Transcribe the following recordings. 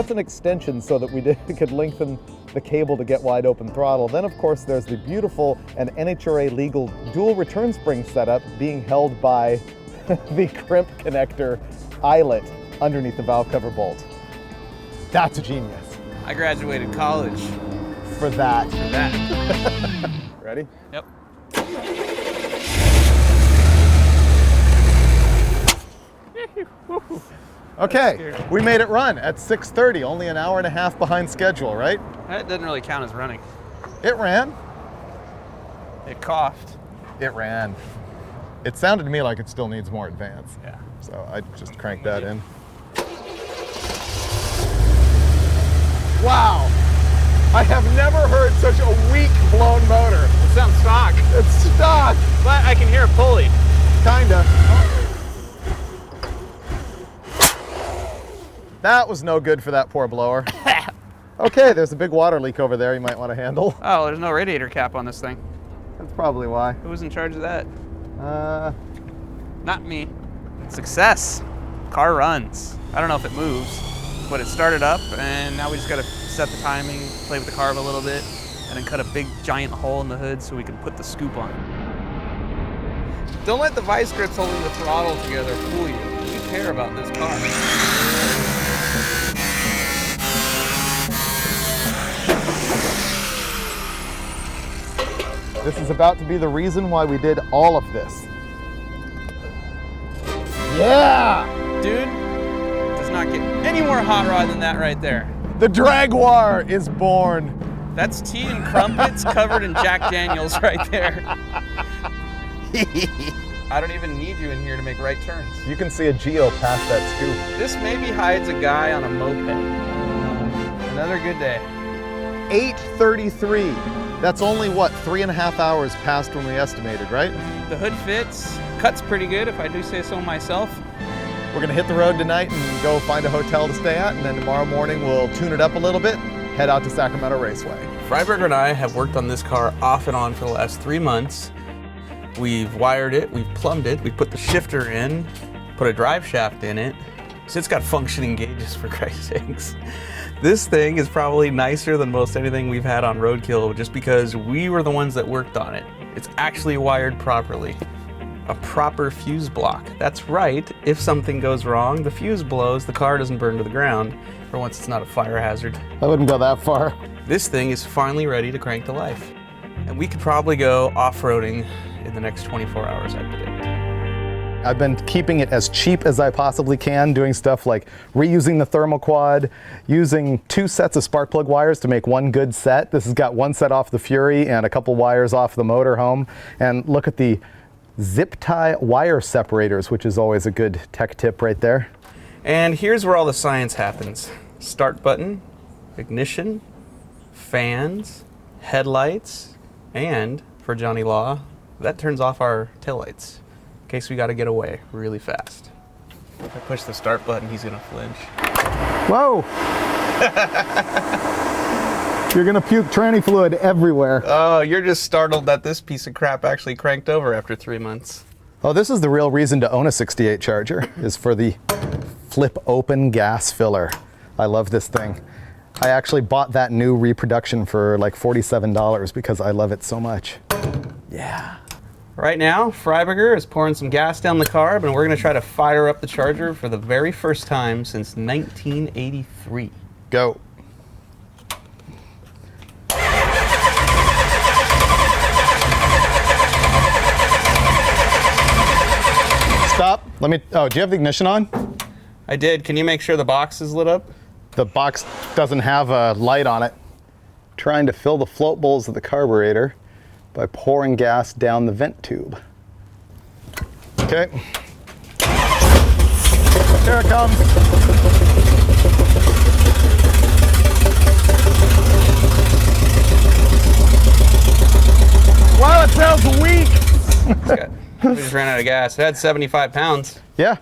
that's an extension so that we could lengthen the cable to get wide open throttle. Then of course there's the beautiful and NHRA legal dual return spring setup being held by the crimp connector eyelet underneath the valve cover bolt. That's a genius. I graduated college. For that. For that. Ready? Yep. Okay, we made it run at 6:30, only an hour and a half behind schedule, right? That doesn't really count as running. It ran. It coughed. It ran. It sounded to me like it still needs more advance. Yeah. So I just cranked that in. Wow. I have never heard such a weak blown motor. It sounds stock. It's stock. But I can hear a pulley. Kinda. That was no good for that poor blower. Okay, there's a big water leak over there you might want to handle. Oh, there's no radiator cap on this thing. That's probably why. Who was in charge of that? Not me. Success. Car runs. I don't know if it moves, but it started up, and now we just gotta set the timing, play with the carb a little bit, and then cut a big giant hole in the hood so we can put the scoop on. Don't let the vice grips holding the throttle together fool you. We care about this car. This is about to be the reason why we did all of this. Yeah! Dude, does not get any more hot rod than that right there. The Dragoire is born. That's tea and crumpets covered in Jack Daniels right there. I don't even need you in here to make right turns. You can see a Geo past that scoop. This maybe hides a guy on a moped. Another good day. 8:33. That's only, what, 3.5 hours past when we estimated, right? The hood fits, cuts pretty good if I do say so myself. We're gonna hit the road tonight and go find a hotel to stay at, and then tomorrow morning we'll tune it up a little bit, head out to Sacramento Raceway. Freiberger and I have worked on this car off and on for the last 3 months. We've wired it, we've plumbed it, we put the shifter in, put a drive shaft in it. So it's got functioning gauges, for Christ's sakes. This thing is probably nicer than most anything we've had on Roadkill just because we were the ones that worked on it. It's actually wired properly. A proper fuse block. That's right, if something goes wrong, the fuse blows, the car doesn't burn to the ground. For once, it's not a fire hazard. I wouldn't go that far. This thing is finally ready to crank to life. And we could probably go off-roading in the next 24 hours, I predict. I've been keeping it as cheap as I possibly can, doing stuff like reusing the thermal quad, using 2 sets of spark plug wires to make one good set. This has got 1 set off the Fury and a couple wires off the motorhome. And look at the zip tie wire separators, which is always a good tech tip right there. And here's where all the science happens. Start button, ignition, fans, headlights, and for Johnny Law, that turns off our taillights. In case we gotta get away really fast. If I push the start button, he's gonna flinch. Whoa! You're gonna puke tranny fluid everywhere. Oh, you're just startled that this piece of crap actually cranked over after 3 months. Oh, this is the real reason to own a 68 Charger, is for the flip open gas filler. I love this thing. I actually bought that new reproduction for like $47 because I love it so much. Yeah. Right now, Freiberger is pouring some gas down the carb, and we're going to try to fire up the Charger for the very first time since 1983. Go. Stop. Let me, oh, do you have the ignition on? I did. Can you make sure the box is lit up? The box doesn't have a light on it. Trying to fill the float bowls of the carburetor by pouring gas down the vent tube. Okay. Here it comes. Wow, it sounds weak. We just ran out of gas. It had 75 pounds. Yeah.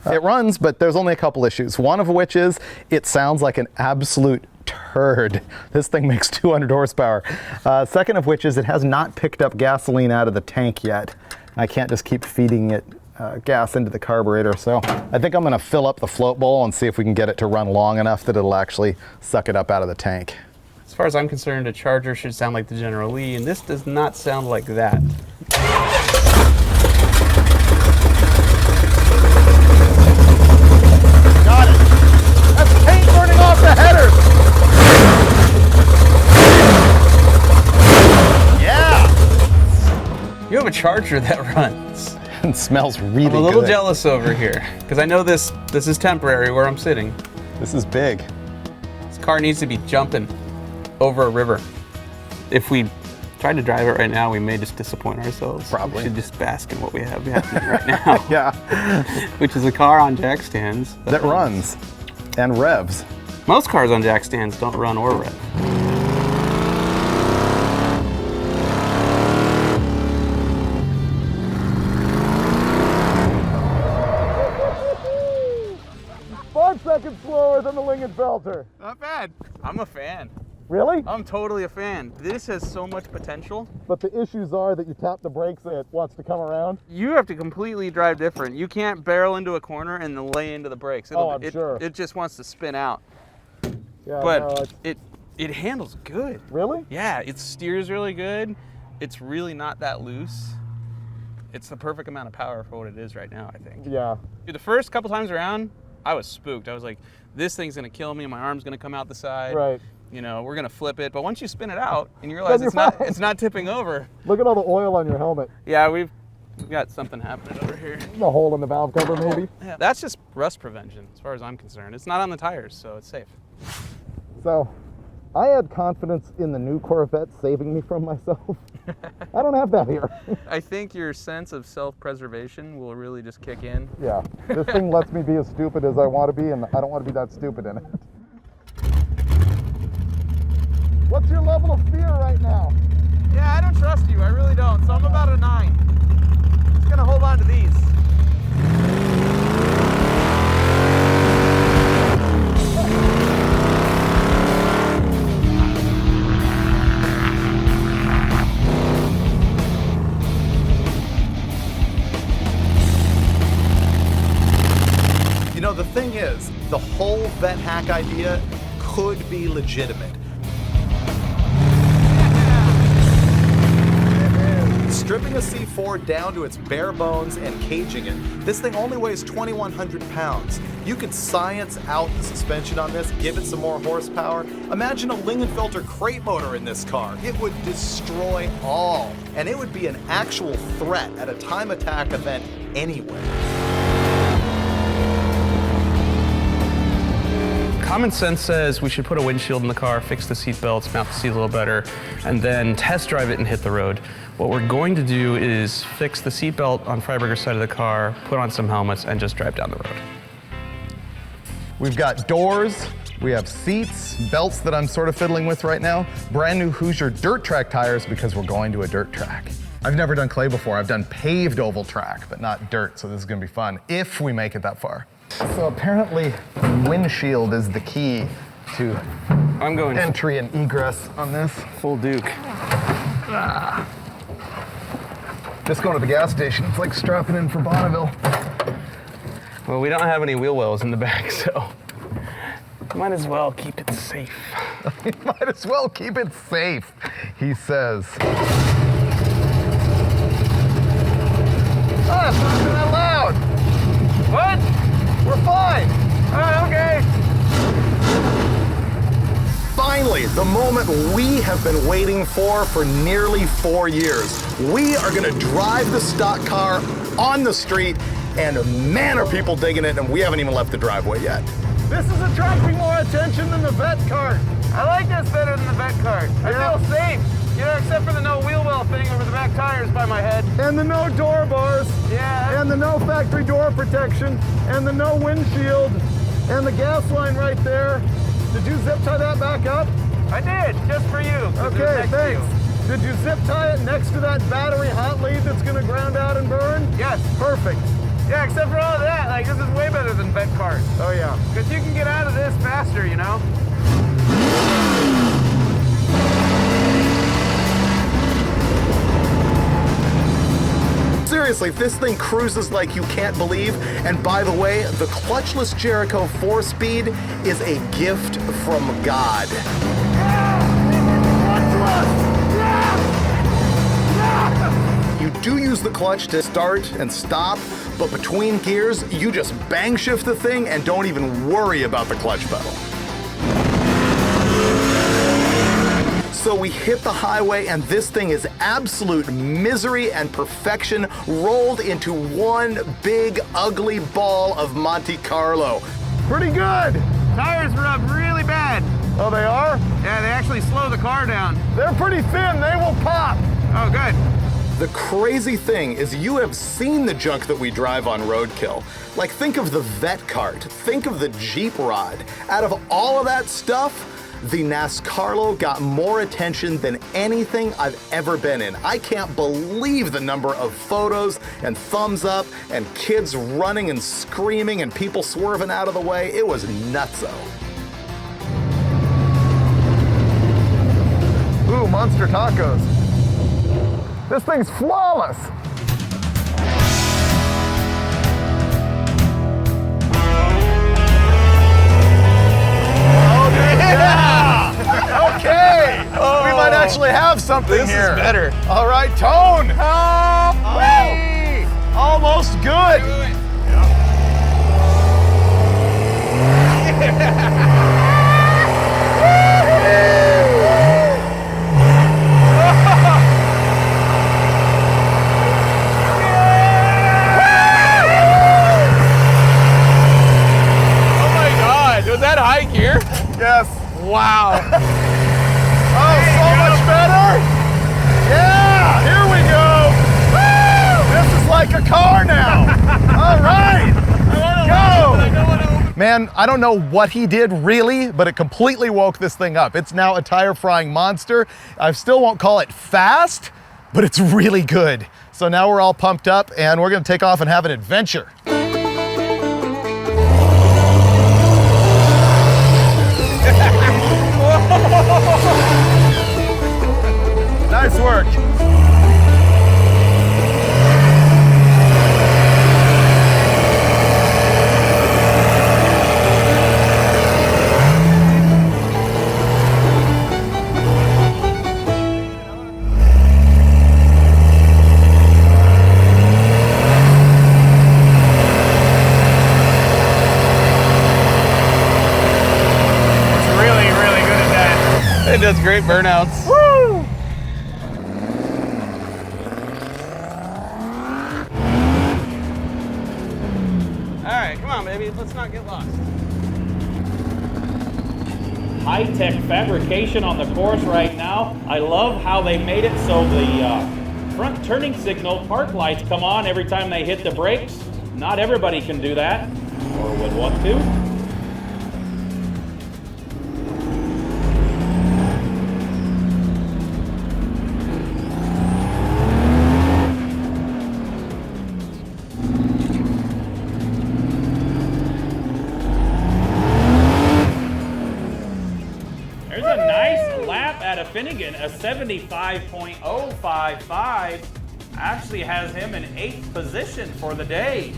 It runs, but there's only a couple issues. One of which is it sounds like an absolute turd. This thing makes 200 horsepower. Second of which is it has not picked up gasoline out of the tank yet. I can't just keep feeding it gas into the carburetor. So I think I'm going to fill up the float bowl and see if we can get it to run long enough that it'll actually suck it up out of the tank. As far as I'm concerned, a Charger should sound like the General Lee, and this does not sound like that. Got it. That's paint burning off the headers. Yeah. You have a Charger that runs. It smells really good. I'm a little jealous over here, because I know this is temporary where I'm sitting. This is big. This car needs to be jumping over a river. If we tried to drive it right now, we may just disappoint ourselves. Probably. We should just bask in what we have happening right now. Yeah. Which is a car on jack stands. That runs and revs. Most cars on jack stands don't run or rev. 5 seconds slower than the Lingenfelter. Not bad. I'm a fan. Really? I'm totally a fan. This has so much potential. But the issues are that you tap the brakes and it wants to come around. You have to completely drive different. You can't barrel into a corner and then lay into the brakes. I'm sure. It just wants to spin out. Yeah, But it handles good. Really? Yeah, it steers really good. It's really not that loose. It's the perfect amount of power for what it is right now, I think. Yeah. Dude, the first couple times around, I was spooked. I was like, this thing's gonna kill me, my arm's gonna come out the side. Right. You know, we're gonna flip it. But once you spin it out and you realize it's not tipping over. Look at all the oil on your helmet. Yeah, we've got something happening over here. The hole in the valve cover, maybe. Yeah, that's just rust prevention, as far as I'm concerned. It's not on the tires, so it's safe. So, I had confidence in the new Corvette saving me from myself. I don't have that here. I think your sense of self-preservation will really just kick in. Yeah, this thing lets me be as stupid as I want to be, and I don't want to be that stupid in it. What's your level of fear right now? Yeah, I don't trust you. I really don't. So I'm about a 9. Just gonna hold on to these. You know, the thing is, the whole vet hack idea could be legitimate. Stripping a C4 down to its bare bones and caging it, this thing only weighs 2,100 pounds. You could science out the suspension on this, give it some more horsepower. Imagine a Lingenfelter crate motor in this car. It would destroy all, and it would be an actual threat at a time attack event anyway. Common sense says we should put a windshield in the car, fix the seat belts, mount the seat a little better, and then test drive it and hit the road. What we're going to do is fix the seat belt on Freiberger's side of the car, put on some helmets, and just drive down the road. We've got doors, we have seats, belts that I'm sort of fiddling with right now, brand new Hoosier dirt track tires because we're going to a dirt track. I've never done clay before. I've done paved oval track, but not dirt, so this is gonna be fun if we make it that far. So apparently, windshield is the key to I'm going entry and egress on this. full Duke. Just going to the gas station. It's like strapping in for Bonneville. Well, we don't have any wheel wells in the back, so might as well keep it safe. Might as well keep it safe, he says. Ah, it's not that loud. What? We're fine. Okay. Finally, the moment we have been waiting for nearly 4 years. We are gonna drive the stock car on the street, and man, are people digging it, and we haven't even left the driveway yet. This is attracting more attention than the vet cart. I like this better than the vet cart. I feel safe. You know, except for the no wheel well thing over the back tires by my head. And the no door bars. Yeah. And the no factory door protection. And the no windshield. And the gas line right there. Did you zip tie that back up? I did, just for you. Okay, thanks. Did you zip tie it next to that battery hot lead that's gonna ground out and burn? Yes. Perfect. Yeah, except for all of that, like, this is way better than vet cart. Oh yeah. Because you can get out of this faster, you know? seriously, this thing cruises like you can't believe. And by the way, the clutchless Jericho 4-speed is a gift from God. You do use the clutch to start and stop, but between gears, you just bang shift the thing and don't even worry about the clutch pedal. So we hit the highway and this thing is absolute misery and perfection rolled into one big ugly ball of Monte Carlo. Pretty good. Tires rub really bad. Oh, they are? Yeah, they actually slow the car down. They're pretty thin, they will pop. Oh, good. The crazy thing is you have seen the junk that we drive on Roadkill. Like, think of the vet cart, think of the Jeep rod. Out of all of that stuff, the NASCARLO got more attention than anything I've ever been in. I can't believe the number of photos and thumbs up and kids running and screaming and people swerving out of the way. It was nutso. Ooh, Monster Tacos. This thing's flawless. Oh, yeah! Okay! Oh, we might actually have something This here. is better. All right, tone. Oh, almost good. Was that high gear? Yes. Wow. Oh, so much better. Yeah, here we go. Woo! This is like a car now. All right. Go. Man, I don't know what he did really, but it completely woke this thing up. It's now a tire frying monster. I still won't call it fast, but it's really good. So now we're all pumped up and we're gonna take off and have an adventure. Nice work. It does great burnouts. Woo! All right, come on, baby. Let's not get lost. High-tech fabrication on the course right now. I love how they made it so the front turning signal park lights come on every time they hit the brakes. Not everybody can do that, or would want to. There's a nice lap at a Finnegan, a 75.055. Actually has him in 8th position for the day.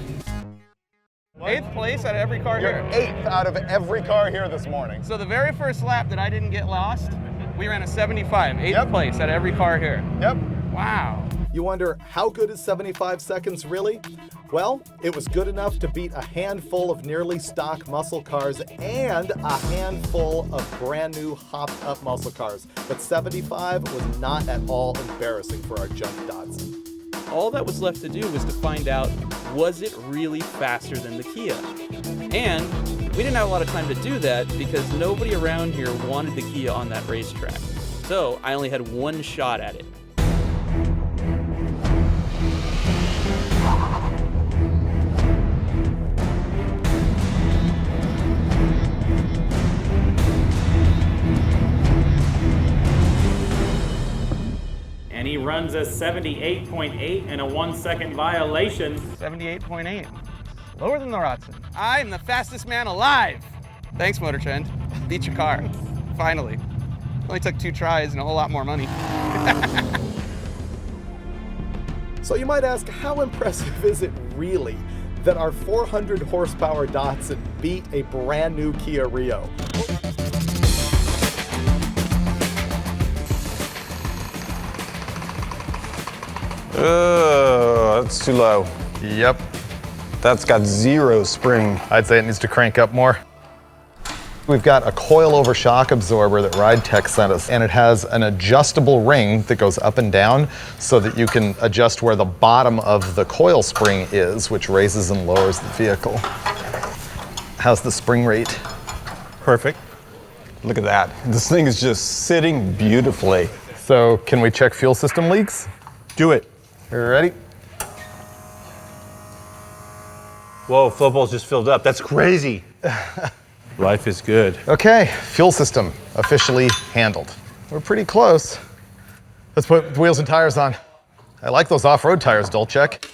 8th place out of every car You're here. 8th out of every car here this morning. So the very first lap that I didn't get lost, we ran a 75, 8th place out of every car here. Yep. Wow. You wonder, how good is 75 seconds really? Well, it was good enough to beat a handful of nearly stock muscle cars and a handful of brand new hopped up muscle cars. But 75 was not at all embarrassing for our junk Datsun. All that was left to do was to find out, was it really faster than the Kia? And we didn't have a lot of time to do that because nobody around here wanted the Kia on that racetrack. So I only had one shot at it. And he runs a 78.8 and a 1-second violation. 78.8. Lower than the Datsun. I am the fastest man alive. Thanks, Motor Trend. Beat your car. Finally. Only took 2 tries and a whole lot more money. So So you might ask, how impressive is it really that our 400 horsepower Datsun beat a brand new Kia Rio? That's too low. Yep. That's got zero spring. I'd say it needs to crank up more. We've got a coil-over shock absorber that RideTech sent us, and it has an adjustable ring that goes up and down so that you can adjust where the bottom of the coil spring is, which raises and lowers the vehicle. How's the spring rate? Perfect. Look at that. This thing is just sitting beautifully. So can we check fuel system leaks? Do it. Ready? Whoa, flow bowl's just filled up. That's crazy. Life is good. Okay, fuel system officially handled. We're pretty close. Let's put the wheels and tires on. I like those off-road tires, Dolchek.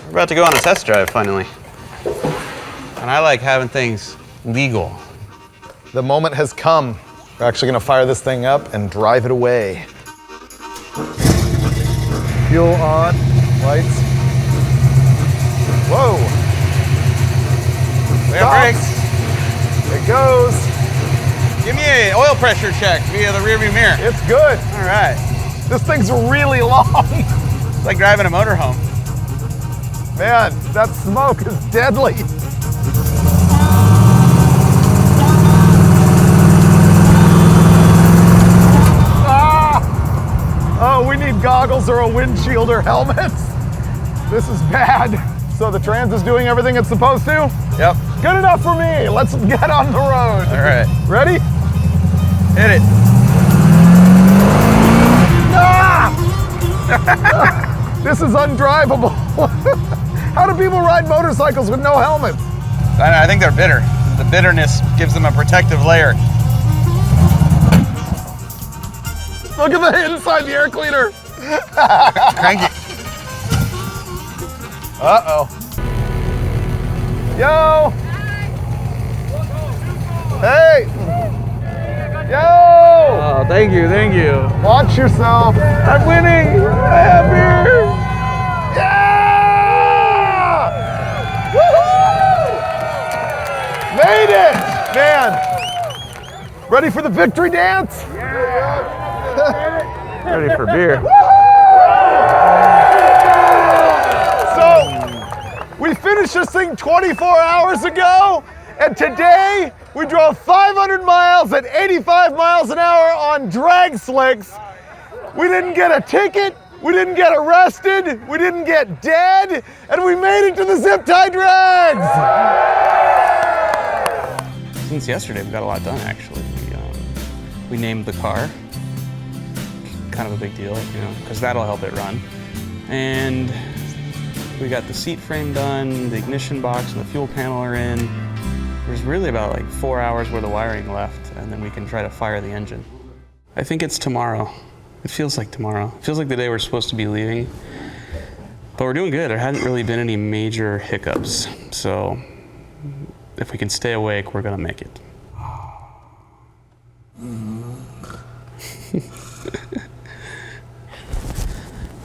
We're about to go on a test drive finally. And I like having things legal. The moment has come. We're actually gonna fire this thing up and drive it away. Fuel on, lights. Whoa. We have brakes. It goes. Give me an oil pressure check via the rearview mirror. It's good. All right. This thing's really long. It's like driving a motorhome. Man, that smoke is deadly. Oh, we need goggles or a windshield or helmets. This is bad. So the Trans is doing everything it's supposed to? Yep. Good enough for me. Let's get on the road. All right. Ready? Hit it. Ah! This is undrivable. How do people ride motorcycles with no helmets? I think they're bitter. The bitterness gives them a protective layer. Look at the inside the air cleaner. Crank it. Uh-oh. Yo! Hey! Yo! Oh, thank you, thank you. Watch yourself. I'm winning. I have beer. Yeah! Woohoo! Made it! Man. Ready for the victory dance? Ready for beer. So, we finished this thing 24 hours ago, and today we drove 500 miles at 85 miles an hour on drag slicks. We didn't get a ticket, we didn't get arrested, we didn't get dead, and we made it to the zip tie drags! Since yesterday, we got a lot done, actually. We named the car. Kind of a big deal, you know, because that'll help it run. And we got the seat frame done, the ignition box and the fuel panel are in. There's really about like 4 hours worth of wiring left, and then we can try to fire the engine. I think it's tomorrow. It feels like tomorrow. It feels like the day we're supposed to be leaving. But we're doing good. There hadn't really been any major hiccups. So if we can stay awake, we're gonna make it.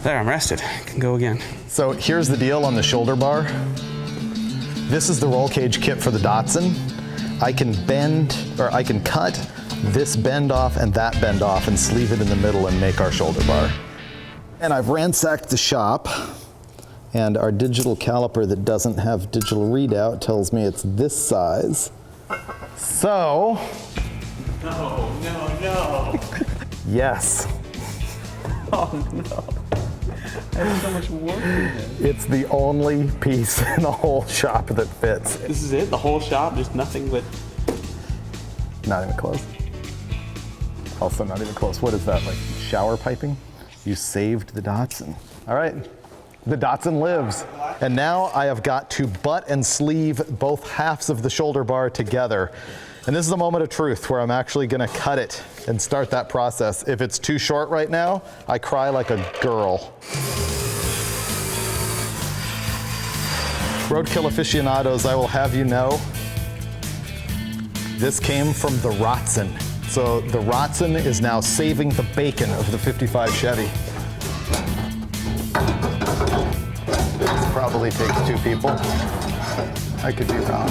There, I'm rested. I can go again. So here's the deal on the shoulder bar. This is the roll cage kit for the Datsun. I can bend, or I can cut this bend off and that bend off and sleeve it in the middle and make our shoulder bar. And I've ransacked the shop, and our digital caliper that doesn't have digital readout tells me it's this size. So. No. Yes. Oh no. There's so much more in it. It's the only piece in the whole shop that fits. This is it? The whole shop? Just nothing but... Not even close. Also not even close. What is that, like shower piping? You saved the Datsun. All right, the Datsun lives. And now I have got to butt and sleeve both halves of the shoulder bar together. And this is a moment of truth where I'm actually gonna cut it and start that process. If it's too short right now, I cry like a girl. Roadkill aficionados, I will have you know, this came from the Datsun. So the Rotson is now saving the bacon of the 55 Chevy. This probably takes 2 people. I could be wrong,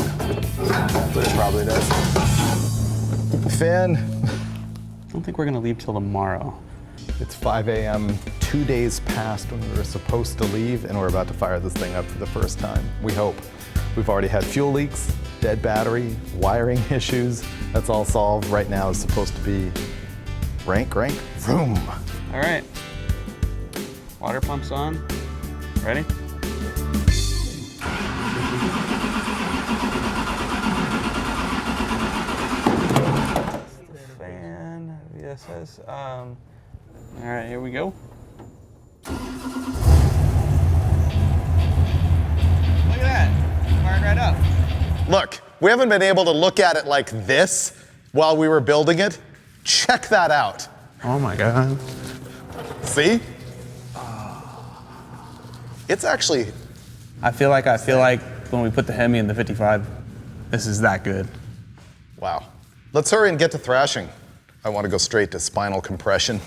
but it probably does. Finn. I don't think we're gonna leave till tomorrow. It's 5 a.m., 2 days past when we were supposed to leave, and we're about to fire this thing up for the first time. We hope. We've already had fuel leaks, dead battery, wiring issues. That's all solved. Right now is supposed to be rank, vroom. All right. Water pump's on. Ready? Fan, VSS. All right, here we go. Look at that. Fired right up. Look, we haven't been able to look at it like this while we were building it. Check that out. Oh my God. See? It's actually, I feel like when we put the Hemi in the 55, this is that good. wow. Let's hurry and get to thrashing. I want to go straight to spinal compression.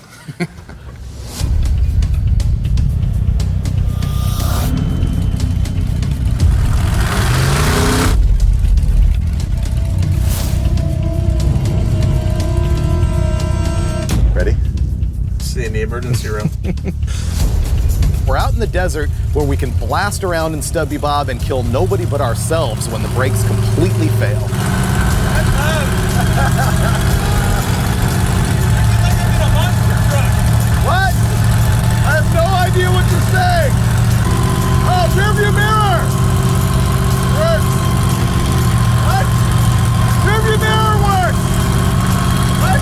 Ready? See in the emergency room. We're out in the desert where we can blast around in Stubby Bob and kill nobody but ourselves when the brakes completely fail. What? I have no idea what you're saying. Oh, rearview mirror! Works. What? Rearview mirror works! What?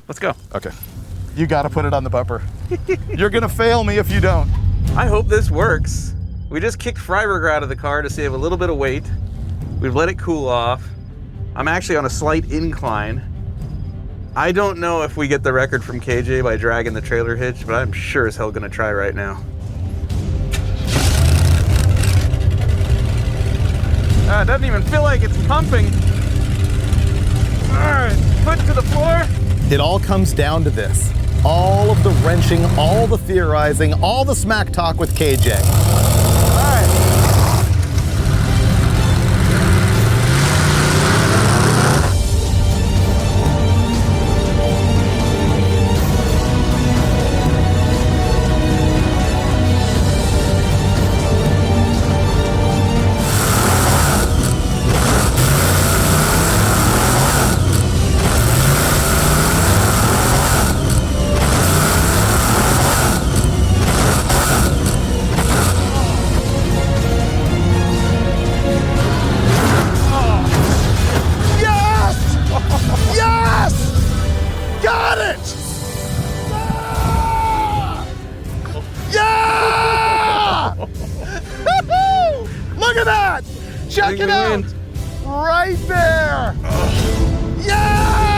Let's go. Okay. You gotta put it on the bumper. You're gonna fail me if you don't. I hope this works. We just kicked Freiberger out of the car to save a little bit of weight. We've let it cool off. I'm actually on a slight incline. I don't know if we get the record from KJ by dragging the trailer hitch, but I'm sure as hell gonna try right now. It doesn't even feel like it's pumping. All right, foot to the floor. It all comes down to this. All of the wrenching, all the theorizing, all the smack talk with KJ. All right. Check it out! Right there! Yeah!